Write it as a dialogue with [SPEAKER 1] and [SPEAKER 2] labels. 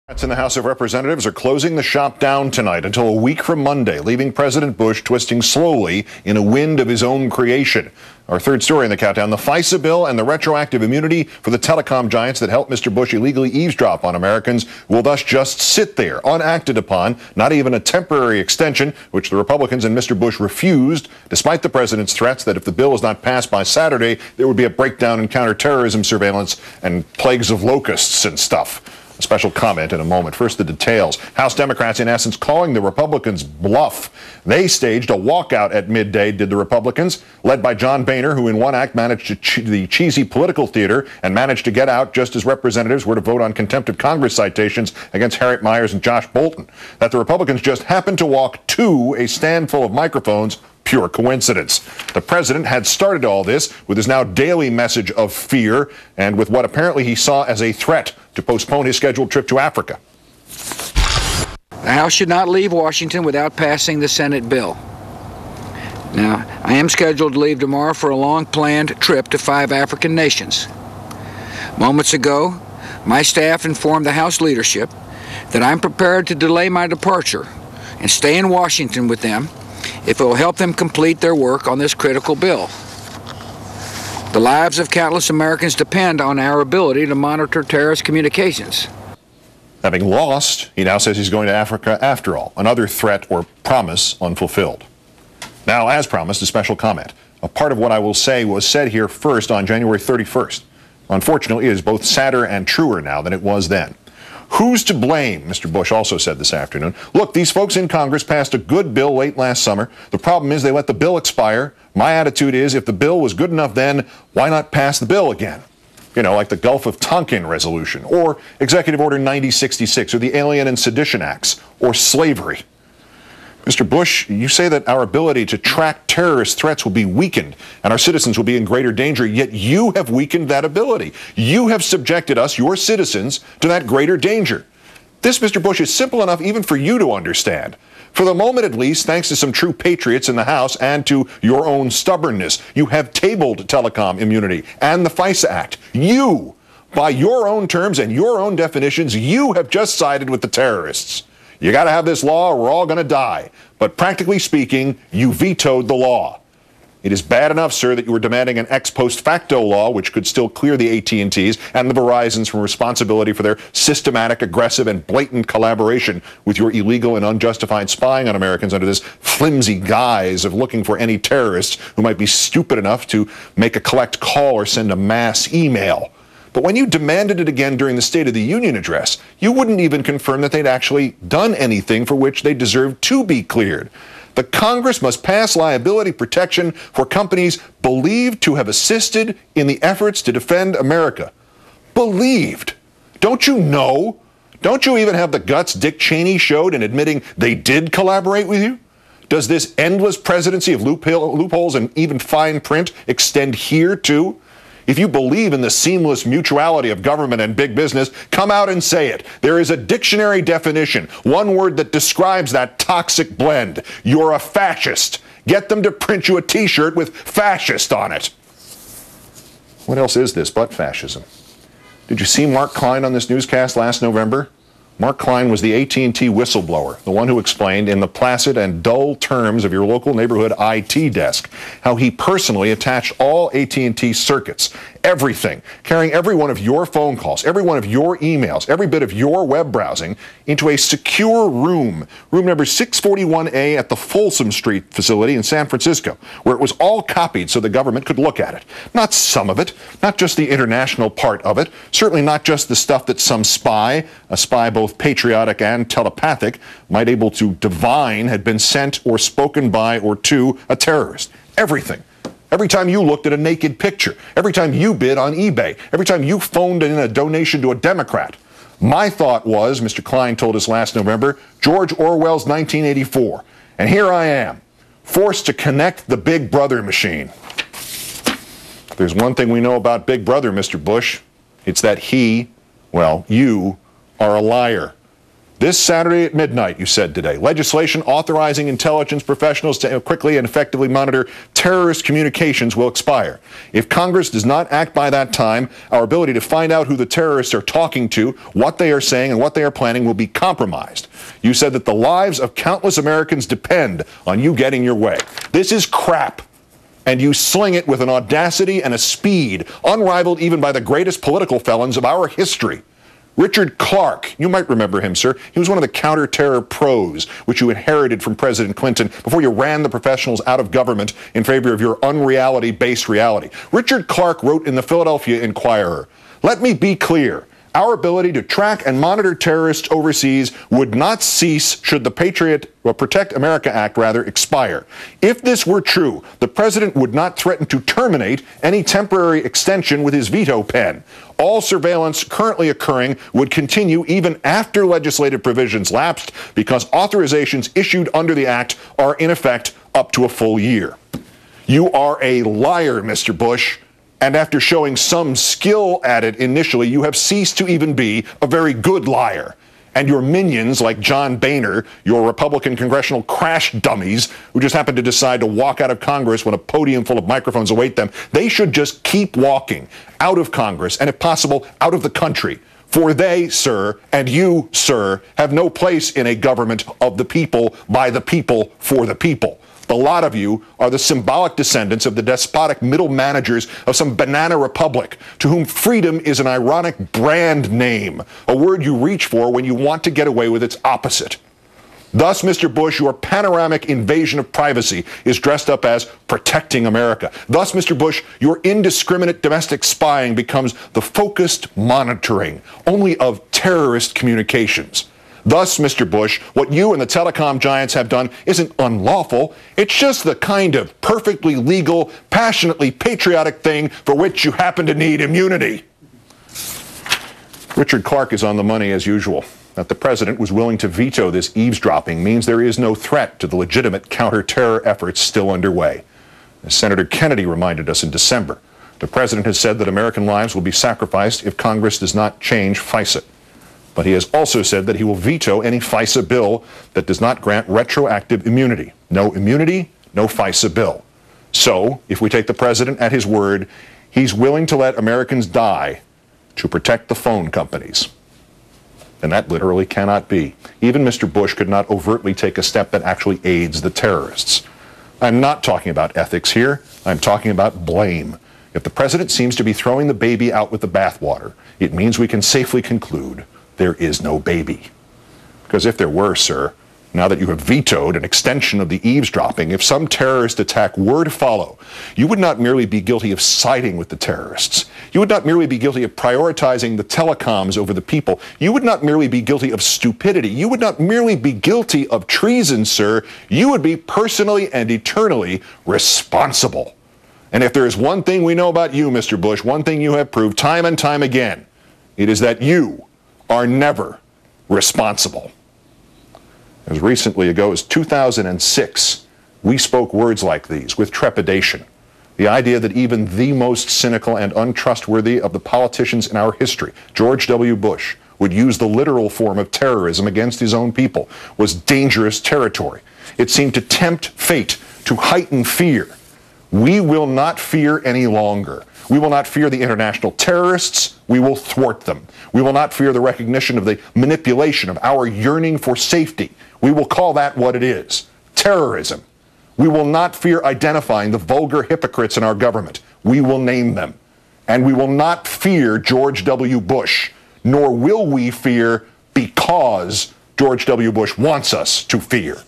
[SPEAKER 1] Democrats in the House of Representatives are closing the shop down tonight until a week from Monday, leaving President Bush twisting slowly in a wind of his own creation. Our third story in the countdown, the FISA bill and the retroactive immunity for the telecom giants that helped Mr. Bush illegally eavesdrop on Americans will thus just sit there, unacted upon, not even a temporary extension, which the Republicans and Mr. Bush refused, despite the president's threats that if the bill is not passed by Saturday, there would be a breakdown in counterterrorism surveillance and plagues of locusts and stuff. A special comment in a moment. First, the details. House Democrats, in essence, calling the Republicans bluff. They staged a walkout at midday, did the Republicans, led by John Boehner, who in one act managed the cheesy political theater and managed to get out just as representatives were to vote on contempt of Congress citations against Harriet Miers and Josh Bolten. That the Republicans just happened to walk to a stand full of microphones, pure coincidence. The president had started all this with his now daily message of fear and with what apparently he saw as a threat to postpone his scheduled trip to Africa.
[SPEAKER 2] The House should not leave Washington without passing the Senate bill. Now, I am scheduled to leave tomorrow for a long-planned trip to 5 African nations. Moments ago, my staff informed the House leadership that I'm prepared to delay my departure and stay in Washington with them if it will help them complete their work on this critical bill. The lives of countless Americans depend on our ability to monitor terrorist communications.
[SPEAKER 1] Having lost, he now says he's going to Africa after all, another threat or promise unfulfilled. Now, as promised, a special comment. A part of what I will say was said here first on January 31st. Unfortunately, it is both sadder and truer now than it was then. Who's to blame? Mr. Bush also said this afternoon. Look, these folks in Congress passed a good bill late last summer. The problem is they let the bill expire. My attitude is if the bill was good enough then, why not pass the bill again? You know, like the Gulf of Tonkin resolution, or Executive Order 9066, or the Alien and Sedition Acts, or slavery. Mr. Bush, you say that our ability to track terrorist threats will be weakened and our citizens will be in greater danger, yet you have weakened that ability. You have subjected us, your citizens, to that greater danger. This, Mr. Bush, is simple enough even for you to understand. For the moment, at least, thanks to some true patriots in the House and to your own stubbornness, you have tabled telecom immunity and the FISA Act. You, by your own terms and your own definitions, you have just sided with the terrorists. You got to have this law or we're all going to die. But practically speaking, you vetoed the law. It is bad enough, sir, that you were demanding an ex post facto law which could still clear the AT&Ts and the Verizons from responsibility for their systematic, aggressive, and blatant collaboration with your illegal and unjustified spying on Americans under this flimsy guise of looking for any terrorists who might be stupid enough to make a collect call or send a mass email. But when you demanded it again during the State of the Union address, you wouldn't even confirm that they'd actually done anything for which they deserved to be cleared. The Congress must pass liability protection for companies believed to have assisted in the efforts to defend America. Believed. Don't you know? Don't you even have the guts Dick Cheney showed in admitting they did collaborate with you? Does this endless presidency of loopholes and even fine print extend here too? If you believe in the seamless mutuality of government and big business, come out and say it. There is a dictionary definition, one word that describes that toxic blend. You're a fascist. Get them to print you a T-shirt with fascist on it. What else is this but fascism? Did you see Mark Klein on this newscast last November? Mark Klein was the AT&T whistleblower, the one who explained in the placid and dull terms of your local neighborhood IT desk how he personally attached all AT&T circuits, everything, carrying every one of your phone calls, every one of your emails, every bit of your web browsing into a secure room number 641A at the Folsom Street facility in San Francisco, where it was all copied so the government could look at it. Not some of it, not just the international part of it, certainly not just the stuff that some spy, a spy both patriotic and telepathic, might able to divine had been sent or spoken by or to a terrorist. Everything. Every time you looked at a naked picture, every time you bid on eBay, every time you phoned in a donation to a Democrat. My thought was, Mr. Klein told us last November, George Orwell's 1984. And here I am, forced to connect the Big Brother machine. If there's one thing we know about Big Brother, Mr. Bush, it's that he, well, you, are a liar. This Saturday at midnight, you said today, legislation authorizing intelligence professionals to quickly and effectively monitor terrorist communications will expire. If Congress does not act by that time, our ability to find out who the terrorists are talking to, what they are saying, and what they are planning will be compromised. You said that the lives of countless Americans depend on you getting your way. This is crap. And you sling it with an audacity and a speed unrivaled even by the greatest political felons of our history. Richard Clarke, you might remember him, sir. He was one of the counter-terror pros, which you inherited from President Clinton before you ran the professionals out of government in favor of your unreality-based reality. Richard Clarke wrote in the Philadelphia Inquirer, "Let me be clear. Our ability to track and monitor terrorists overseas would not cease should the Protect America Act expire. If this were true, the president would not threaten to terminate any temporary extension with his veto pen. All surveillance currently occurring would continue even after legislative provisions lapsed because authorizations issued under the act are in effect up to a full year." You are a liar, Mr. Bush. And after showing some skill at it initially, you have ceased to even be a very good liar. And your minions, like John Boehner, your Republican congressional crash dummies, who just happen to decide to walk out of Congress when a podium full of microphones await them, they should just keep walking out of Congress and, if possible, out of the country. For they, sir, and you, sir, have no place in a government of the people, by the people, for the people. The lot of you are the symbolic descendants of the despotic middle managers of some banana republic, to whom freedom is an ironic brand name, a word you reach for when you want to get away with its opposite. Thus, Mr. Bush, your panoramic invasion of privacy is dressed up as protecting America. Thus, Mr. Bush, your indiscriminate domestic spying becomes the focused monitoring only of terrorist communications. Thus, Mr. Bush, what you and the telecom giants have done isn't unlawful. It's just the kind of perfectly legal, passionately patriotic thing for which you happen to need immunity. Richard Clarke is on the money as usual. That the president was willing to veto this eavesdropping means there is no threat to the legitimate counter-terror efforts still underway. As Senator Kennedy reminded us in December, the president has said that American lives will be sacrificed if Congress does not change FISA. But he has also said that he will veto any FISA bill that does not grant retroactive immunity. No immunity, no FISA bill. So, if we take the president at his word, he's willing to let Americans die to protect the phone companies. And that literally cannot be. Even Mr. Bush could not overtly take a step that actually aids the terrorists. I'm not talking about ethics here. I'm talking about blame. If the president seems to be throwing the baby out with the bathwater, it means we can safely conclude there is no baby. Because if there were, sir, now that you have vetoed an extension of the eavesdropping, if some terrorist attack were to follow, you would not merely be guilty of siding with the terrorists. You would not merely be guilty of prioritizing the telecoms over the people. You would not merely be guilty of stupidity. You would not merely be guilty of treason, sir. You would be personally and eternally responsible. And if there is one thing we know about you, Mr. Bush, one thing you have proved time and time again, it is that you are never responsible. As recently ago as 2006, we spoke words like these with trepidation. The idea that even the most cynical and untrustworthy of the politicians in our history, George W. Bush, would use the literal form of terrorism against his own people was dangerous territory. It seemed to tempt fate, to heighten fear. We will not fear any longer. We will not fear the international terrorists. We will thwart them. We will not fear the recognition of the manipulation of our yearning for safety. We will call that what it is, terrorism. We will not fear identifying the vulgar hypocrites in our government. We will name them. And we will not fear George W. Bush, nor will we fear because George W. Bush wants us to fear.